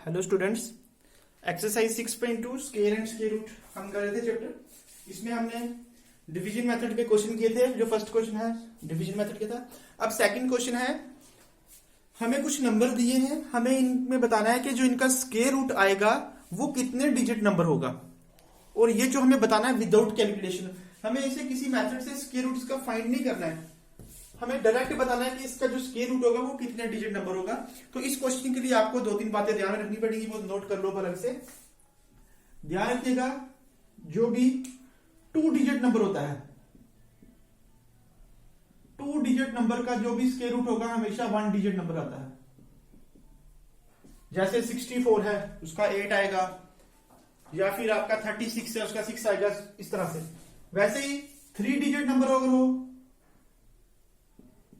Hello students, exercise 6.2 square and square root हम कर रहे थे चैप्टर। इसमें हमने डिवीजन मेथड पे क्वेश्चन किए थे। जो फर्स्ट क्वेश्चन है डिवीजन मेथड के था। अब सेकंड क्वेश्चन है, हमें कुछ नंबर दिए हैं, हमें इनमें बताना है कि जो इनका स्केयर रूट आएगा वो कितने डिजिट नंबर होगा। और ये जो हमें बताना है विदाउट कैलकुलेशन, हमें इसे किसी मेथड से स्केयर रूट का फाइंड नहीं करना है, हमें डायरेक्ट बताना है कि इसका जो स्केयर रूट होगा वो कितने डिजिट नंबर होगा। तो इस क्वेश्चन के लिए आपको दो तीन बातें ध्यान में रखनी पड़ेगी, वो नोट कर लो अलग से। ध्यान रखिएगा, जो भी 2 डिजिट नंबर होता है, 2 डिजिट नंबर का जो भी स्केयर रूट होगा हमेशा 1 डिजिट नंबर आता है। जैसे 64 है उसका 8 आएगा, या फिर आपका 36 है उसका 6 आएगा, इस तरह से। वैसे ही 3 डिजिट नंबर अगर हो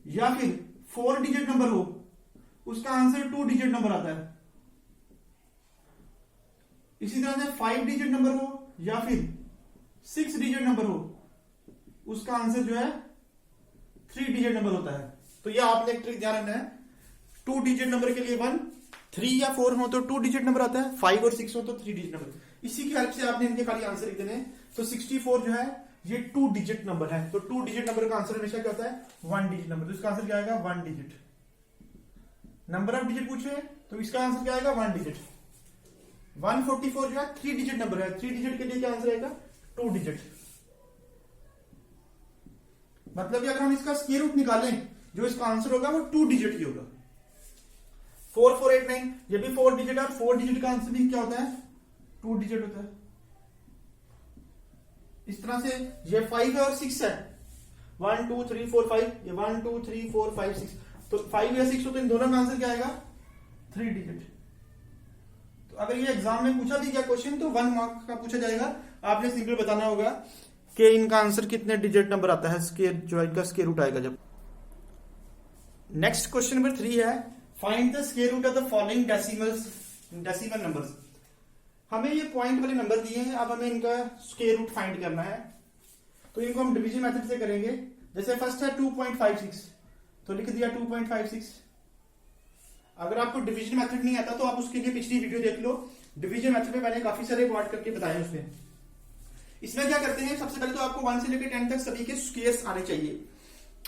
या फिर 4 डिजिट नंबर हो, उसका आंसर 2 डिजिट नंबर आता है। इसी तरह से 5 डिजिट नंबर हो या फिर 6 डिजिट नंबर हो, उसका आंसर जो है 3 डिजिट नंबर होता है। तो यह आपने एक ट्रिक ध्यान रखना है, 2 डिजिट नंबर के लिए 1, 3 या 4 हो तो 2 डिजिट नंबर आता है, 5 और 6 हो तो 3 डिजिट नंबर। इसी की हेल्प से आपने इनके खाली आंसर लिख देने। तो 64 जो है ये 2 डिजिट नंबर है, तो 2 डिजिट नंबर का आंसर हमेशा क्या होता है, 1 डिजिट नंबर। तो इसका आंसर क्या आएगा, 1 डिजिट। नंबर ऑफ डिजिट पूछे तो इसका आंसर क्या आएगा, 1 डिजिट। 144 जो है 3 डिजिट नंबर है, 3 डिजिट के लिए क्या आंसर आएगा, 2 डिजिट। मतलब कि अगर हम इसका स्क्वायर रूट निकालें, जो इसका आंसर होगा वो 2 डिजिट ही होगा। 4489 ये भी 4 डिजिट है, और 4 डिजिट का आंसर भी क्या होता है, 2 डिजिट होता है। इस तरह से ये 5 है और 6 है, 1 2 3 4 5, ये 1 2 3 4 5 6, तो 5 या 6 हो तो इन दोनों का आंसर क्या आएगा, 3 डिजिट। तो अगर ये एग्जाम में पूछा भी क्या क्वेश्चन, तो 1 मार्क का पूछा जाएगा। आपने सिंपल बताना होगा कि इनका आंसर कितने डिजिट नंबर आता है, स्केयर जो इनका स्केयर रूट आएगा जब। नेक्स्ट क्वेश्चन नंबर 3 है, find the square root of the following decimal numbers. हमें ये पॉइंट वाले नंबर दिए हैं, अब हमें इनका स्क्वायर रूट फाइंड करना है। तो इनको हम डिवीजन मेथड से करेंगे। जैसे फर्स्ट है 2.56, तो लिख दिया 2.56। अगर आपको डिवीजन मेथड नहीं आता तो आप उसके लिए पिछली वीडियो देख लो, डिवीजन मेथड में मैंने काफी सारे वर्ड करके बताए उसमें। इसमें क्या करते हैं, सबसे पहले तो आपको 1 से लेकर 10 तक सभी के स्क्वायर्स आने चाहिए।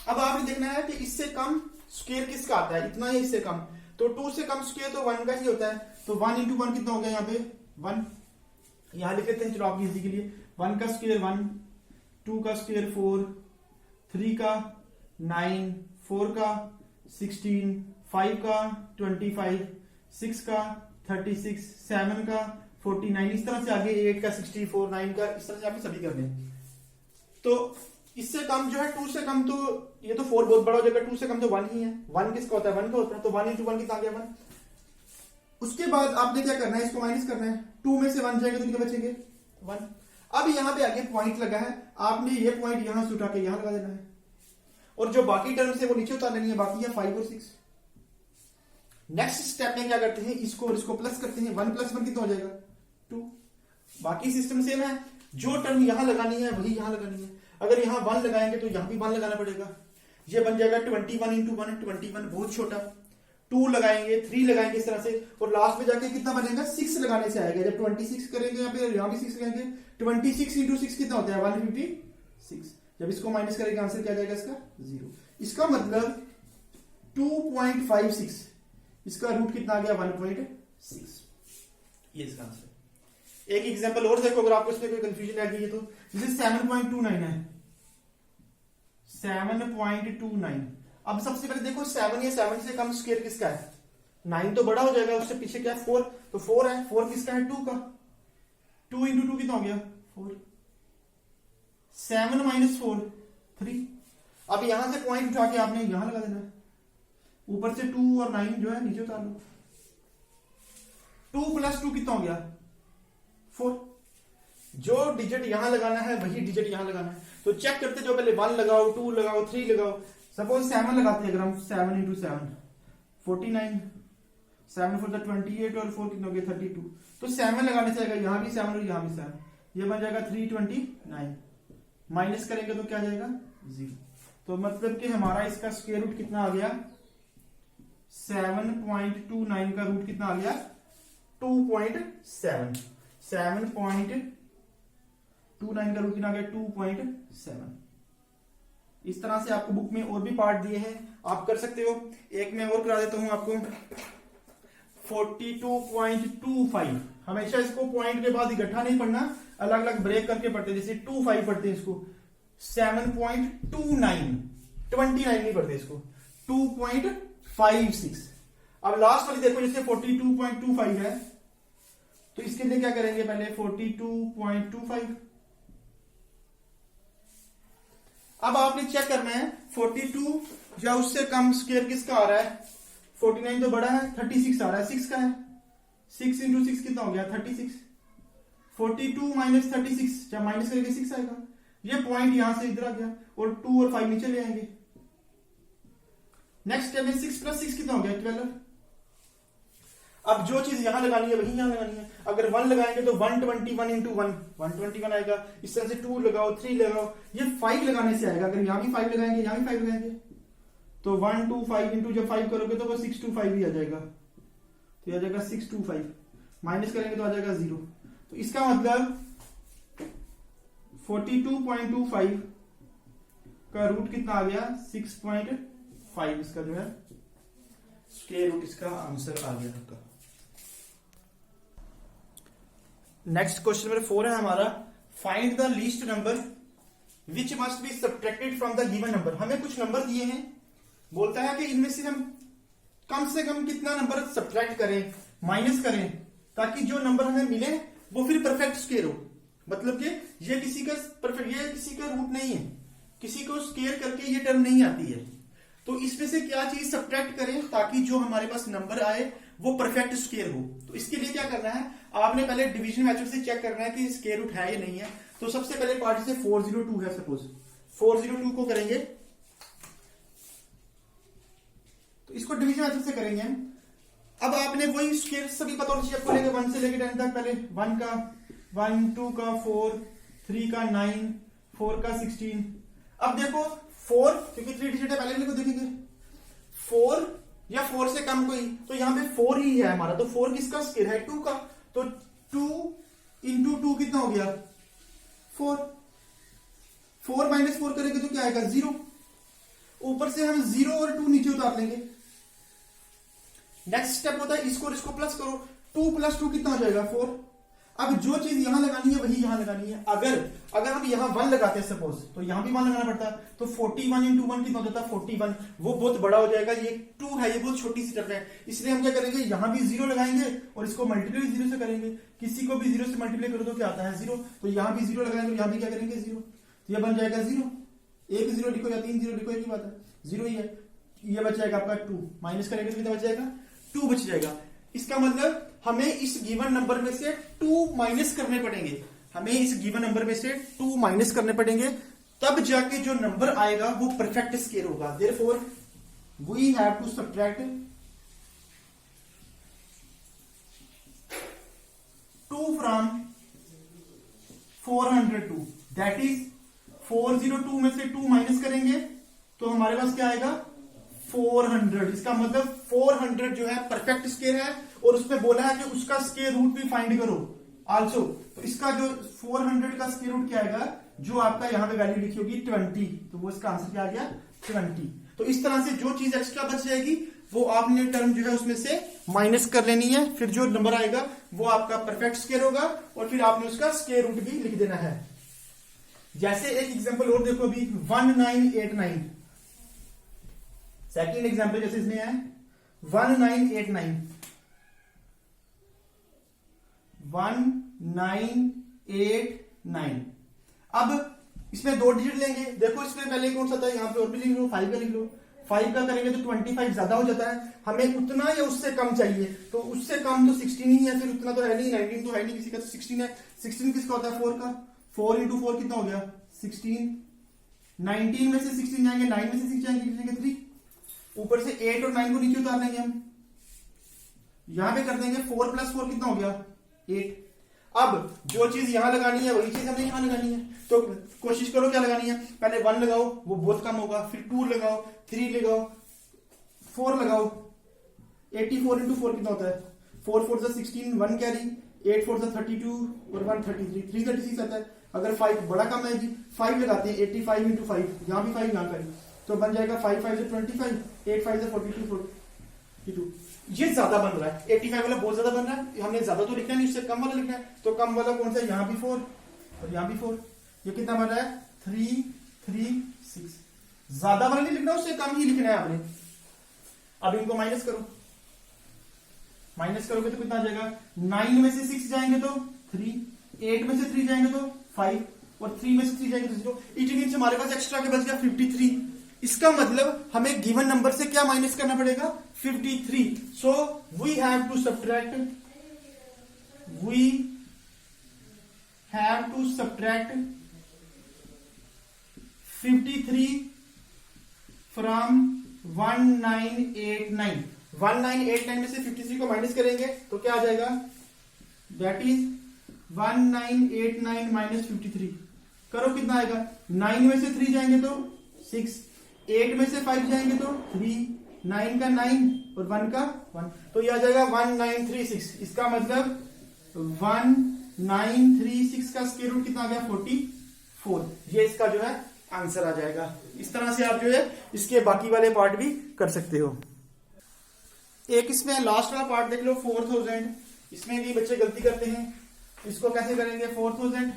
अब आपने देखना है कि इससे कम स्क्वायर किसका आता है, इतना ही इससे कम। तो 2 से कम स्क्वायर तो 1 का ही होता है, तो 1 इंटू 1 कितना हो गया, यहाँ पे 1। यहां लिख लेते हैं, चलो आपकी इजी के लिए। 1 का स्क्वायर 1, 2 का स्क्वायर 4, 3 का 9, 4 का 16, 5 का 25, 6 का 36, 7 का 49, इस तरह से आगे 8 का 64, 9 का, इस तरह से आपके सभी करने। तो इससे कम जो है 2 से कम, तो ये तो 4 बहुत बड़ा हो जाएगा, 2 से कम तो 1 ही है। 1 किसका होता है, 1 का होता है, तो 1 इंटू 1 कितना आ गया, 1। उसके बाद आपने क्या करना है, इसको माइनस करना है। 2 में से 1 जाएगा तो कितने बचेंगे, 1। अब यहां पे आगे पॉइंट लगा है, आपने ये पॉइंट यहां से उठा के यहां लगा देना है, और जो बाकी टर्म है वो नीचे उतार लेनी है, बाकी है 5 और 6। नेक्स्ट स्टेप में क्या करते हैं, इसको और इसको प्लस करते हैं। 1 प्लस 1 कितना हो जाएगा, 2। बाकी सिस्टम सेम है, जो टर्म यहां लगानी है वही यहां लगानी है। अगर यहां 1 लगाएंगे तो यहां भी 1 लगाना पड़ेगा, ये बन जाएगा 21 इंटू 1, 21 बहुत छोटा। 2 लगाएंगे, 3 लगाएंगे, इस तरह से, और लास्ट में जाके कितना बनेगा, 6 लगाने से आएगा। जब 26 करेंगे यहाँ पे, यहाँ भी 6 करेंगे, 26 इंटू 6 कितना होता है, 156। जब इसको माइनस करेंगे आंसर क्या जाएगा इसका, 0। इसका मतलब 2.56, इसका रूट कितना आ गया, 1.6। ये इसका आंसर। एक एग्जांपल और देखो, अगर आपको इसमें कोई कंफ्यूजन आ गई है तो। जैसे 7.29 है, 7.29। अब सबसे पहले देखो 7 या 7 से कम स्क्वायर किसका है, 9 तो बड़ा हो जाएगा, उससे पीछे क्या है, 4, तो 4 है। 4 किसका है, 2 का। 2 इंटू 2 कितना हो गया, 4। 7 माइनस 4, 3। अब यहां से पॉइंट उठा के आपने यहां लगा देना है, ऊपर से 2 और 9 जो है नीचे उतार लो। 2 प्लस 2 कितना हो गया, 4। जो डिजिट यहां लगाना है वही डिजिट यहां लगाना है। तो चेक करते जाओ, पहले 1 लगाओ, 2 लगाओ, 3 लगाओ। सपोज 7 लगाते हैं, अगर हम 7 इंटू 7 49, 7 4 28, और 4 कितना हो गया, 32। तो 7 लगाने से आएगा, यहां भी 7 और यहां भी 7, ये बन जाएगा 329। माइनस करेंगे तो क्या जाएगा, 0। तो मतलब कि हमारा इसका स्क्वायर रूट कितना आ गया, 7.29 का रूट कितना आ गया, 2.7, 7.29 का रूट कितना आ गया 2.7। इस तरह से आपको बुक में और भी पार्ट दिए हैं, आप कर सकते हो। एक मैं और करा देता हूं आपको, 42.25। हमेशा इसको पॉइंट के बाद इकट्ठा नहीं पढ़ना, अलग अलग ब्रेक करके पढ़ते, जैसे 25 पढ़ते हैं इसको, 7.29, 29 नहीं पढ़ते इसको, 2.56। अब लास्ट वाली देखो, जैसे 42.25 है, तो इसके लिए क्या करेंगे, पहले 42.25। अब आपने चेक करना है 42 या उससे कम स्क्वायर किसका आ रहा है। 49 तो बड़ा है, 36 आ रहा है, 6 का है, 6 इंटू 6 कितना हो गया 36। 42 माइनस 36, जब माइनस करेंगे 6 आएगा। ये पॉइंट यहां से इधर आ गया, और 2 और 5 नीचे ले आएंगे। नेक्स्ट स्टेप में 6 प्लस 6 कितना हो गया 12। अब जो चीज यहां लगानी है वही यहां लगानी है। अगर 1 लगाएंगे तो 121 इंटू 1 121 आएगा। इस तरह से 2 लगाओ, 3 लगाओ, ये 5 लगाने से आएगा। अगर यहां भी 5 लगाएंगे, यहां भी 5 लगाएंगे, तो 125 इंटू जब 5 करोगे तो वो 625 ही आ जाएगा। तो ये आ जाएगा 625, माइनस करेंगे तो आ जाएगा 0। तो इसका मतलब 42.25 का रूट कितना आ गया 6.5। इसका जो है स्क्वायर रूट, इसका आंसर आ गया आपका। नेक्स्ट क्वेश्चन नंबर 4 है हमारा, find the least number which must be subtracted from the given number. हमें कुछ नंबर दिए हैं, बोलता है कि इनमें से हम कम से कम कितना नंबर सब्ट्रैक्ट करें, माइनस करें, ताकि जो नंबर हमें मिले वो फिर परफेक्ट स्क्वायर हो। मतलब कि ये किसी का परफेक्ट, ये किसी का रूट नहीं है, किसी को स्क्वायर करके ये टर्म नहीं आती है। तो इसमें से क्या चीज सब्ट्रैक्ट करें ताकि जो हमारे पास नंबर आए वो परफेक्ट स्क्वायर हो। तो इसके लिए क्या करना है, आपने पहले डिवीजन मेथड से चेक करना है कि स्क्वायर रूट है या नहीं है। तो सबसे पहले पार्ट से 402 है, सपोज 402 को करेंगे, तो इसको डिवीजन मेथड से करेंगे हम। अब आपने वही स्क्वायर सभी पता होना चाहिए आपको, लेके 1 से लेके 10 तक। पहले 1 का 1, 2 का 4, 3 का 9, 4 का 16। अब देखो 4, क्योंकि 3 डिजिट है, पहले को देखेंगे 4 या 4 से कम कोई, तो यहां पे 4 ही है हमारा। तो 4 किसका स्क्वायर है 2 का, तो 2 इंटू 2 कितना हो गया 4। 4 माइनस 4 करेंगे तो क्या आएगा 0। ऊपर से हम 0 और 2 नीचे उतार लेंगे। नेक्स्ट स्टेप होता है इसको और इसको प्लस करो, 2 प्लस 2 कितना हो जाएगा 4। अब जो चीज यहां लगानी है वही यहां लगानी है। अगर हम यहां 1 लगाते हैं सपोज, तो यहां भी 1 लगाना पड़ता है। तो 41 इंटू 1 कितना हो जाता है 41, वो बहुत बड़ा हो जाएगा। ये 2 है, ये बहुत छोटी सी टर्म है, इसलिए हम क्या करेंगे, यहां भी 0 लगाएंगे और इसको मल्टीप्लाई 0 से करेंगे। किसी को भी 0 से मल्टीप्लाई करो तो क्या आता है 0, तो यहां भी 0 लगाएंगे, तो यहां भी क्या करेंगे 0, तो ये बन जाएगा 0। एक 0 लिखो या 3 0 लिखो, एक ही बात है, 0 ही है। ये बच जाएगा आपका 2, माइनस करेंगे तो कितना बच जाएगा 2 बच जाएगा। इसका मतलब हमें इस गिवन नंबर में से 2 माइनस करने पड़ेंगे, हमें इस गिवन नंबर में से 2 माइनस करने पड़ेंगे, तब जाके जो नंबर आएगा वो परफेक्ट स्क्वायर होगा। Therefore we have to subtract 2 from 402, that is 402 में से 2 माइनस करेंगे तो हमारे पास क्या आएगा 400। इसका मतलब 400 जो है परफेक्ट स्क्वायर है, और उसमें बोला है कि उसका स्क्वायर रूट भी फाइंड करो आल्सो। तो इसका जो 400 का स्क्वायर रूट क्या आएगा, जो आपका यहां पे वैल्यू लिखी होगी 20, तो वो इसका आंसर क्या आ गया 20। तो इस तरह से जो चीज एक्स्ट्रा बच जाएगी वो आपने टर्म जो है उसमें से माइनस कर लेनी है, फिर जो नंबर आएगा वो आपका परफेक्ट स्क्वायर होगा, और फिर आपने उसका स्क्वायर रूट भी लिख देना है। जैसे एक एग्जाम्पल और देखो अभी 1989, सेकेंड एग्जाम्पल जैसे इसमें है 1989 1989। अब इसमें 2 डिजिट लेंगे, देखो इसमें पहले कौन सा था, यहां पे और भी लिख लो, 5 का लिख लो। 5 का करेंगे तो 25 ज्यादा हो जाता है, हमें उतना या उससे कम चाहिए, तो उससे कम तो 16 ही है, फिर उतना तो है नहीं, 19 तो है नहीं किसी का, तो 16 है। 16 किसका होता है 4 का, 4 इंटू 4 कितना हो गया 16। 19 में से 16 जाएंगे, 9 में से 6 जाएंगे 3, ऊपर से 8 और 9 को नीचे उतार लेंगे हम, यहां पे कर देंगे 4 प्लस 4 कितना हो गया 8। अब जो चीज यहां लगानी है वही चीज हमें यहां लगानी है, तो कोशिश करो क्या लगानी है, पहले 1 लगाओ वो बहुत कम होगा, फिर 2 लगाओ, 3 लगाओ, 4 लगाओ। 84 इंटू 4 कितना होता है 4 4 जा 16 1 कैरी, 8 4 जा 32 और 1 33 336 आता है। अगर 5 बड़ा कम है जी 5 लगाते हैं 85 इंटू 5, यहाँ भी 5 यहाँ करें तो बन जाएगा 5 5 से 25, 8 5 से 42 ये ज्यादा बन रहा है, 85 वाला बहुत ज्यादा बन रहा है, हमने ज्यादा तो लिखना नहीं, इससे कम वाला लिखना है। तो कम वाला कौन सा है, यहाँ भी 4 और यहाँ भी 4, ये कितना बन रहा है 3 3 6। ज्यादा वाला नहीं लिखना, उससे कम ही लिखना है आपने। अब इनको माइनस करो, माइनस करोगे तो कितना आ जाएगा, 9 में से 6 जाएंगे तो 3, 8 में से 3 जाएंगे तो 5 और 3 में से 3 जाएंगे तो 0। इट मींस हमारे पास एक्स्ट्रा के बच गया 53। इसका मतलब हमें गिवन नंबर से क्या माइनस करना पड़ेगा, 53। So we have to subtract 53 from 1989। 1989 में से 53 को माइनस करेंगे तो क्या आ जाएगा, दैट इज 1989 माइनस 53। करो कितना आएगा, 9 में से 3 जाएंगे तो 6, 8 में से 5 जाएंगे तो 3, 9 का 9 और 1 का 1, तो ये आ जाएगा 1936। इसका मतलब 1936 का स्क्वायर रूट कितना आ गया, 44। ये इसका जो है आंसर आ जाएगा। इस तरह से आप जो है इसके बाकी वाले पार्ट भी कर सकते हो। एक इसमें लास्ट वाला पार्ट देख लो 4000। इसमें भी बच्चे गलती करते हैं, इसको कैसे करेंगे 4000।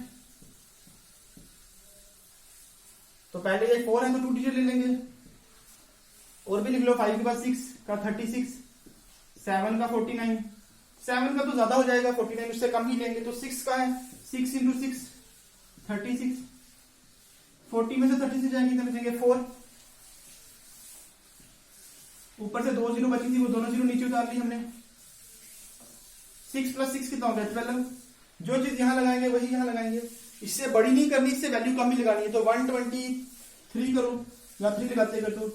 तो पहले ये 4 है तो 2 डिजिट ले लेंगे, और भी लिख लो 5 के बाद 6 का 36, 7 का 49, 7 का तो ज्यादा हो जाएगा 49, उससे कम ही लेंगे तो 6 का है 6 इंटू 6 36, 40 में से 36 जाएंगे तो लिखेंगे 4, ऊपर से 2 जीरो बची थी वो दोनों जीरो नीचे उतार ली हमने। 6 प्लस 6 कितना हो गया 12। जो चीज यहां लगाएंगे वही यहां लगाएंगे, इससे बड़ी नहीं करनी, इससे वैल्यू कम ही लगानी है। तो 123 करो या 3 लगाते कर दो,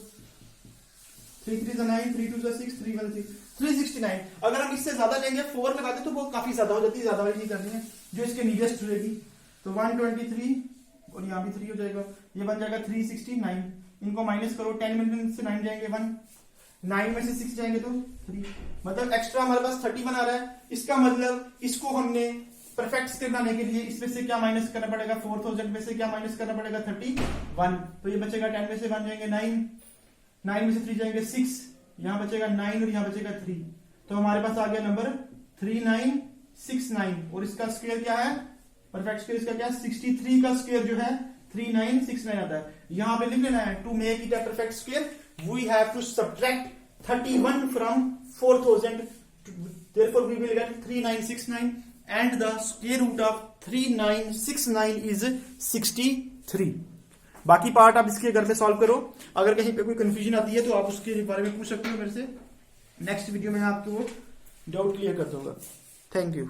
3 3 9, 3 2 6, 3 1 6, 369। अगर हम इससे ज्यादा लेंगे 4 लगाते तो वो काफी ज्यादा हो जाती है, ज्यादा वाली नहीं करनी है, जो इसके नियरेस्ट रहेगी। तो 123 और यहाँ भी 3 हो जाएगा, ये बन जाएगा 369। इनको माइनस करो, 10 में से 9 जाएंगे 1, 9 में से 6 जाएंगे तो 3, मतलब एक्स्ट्रा हमारे पास 31 आ रहा है। इसका मतलब इसको हमने परफेक्ट स्क्वायर बनाने के लिए इसमें से क्या माइनस करना पड़ेगा, 4000 में से क्या माइनस करना पड़ेगा 31। तो ये बचेगा 10 में से 1 जाएंगे 9, 9 में से 3 जाएंगे 6, यहाँ बचेगा 9 और यहाँ बचेगा 3। तो हमारे पास आ गया नंबर 3969। और इसका स्क्वायर क्या है, परफेक्ट स्क्वायर इसका क्या है, 63 का स्क्वायर जो है 3969 आता है। यहां पे लिख लेना है, to make it a perfect square we have to subtract 31 from 4000, therefore we will get 3969 and the square root of 3969 is 63। बाकी पार्ट आप इसके घर में सॉल्व करो। अगर कहीं पे कोई कंफ्यूजन आती है तो आप उसके बारे में पूछ सकते हो मेरे से। नेक्स्ट वीडियो में आपको डाउट क्लियर कर दूंगा। Thank you.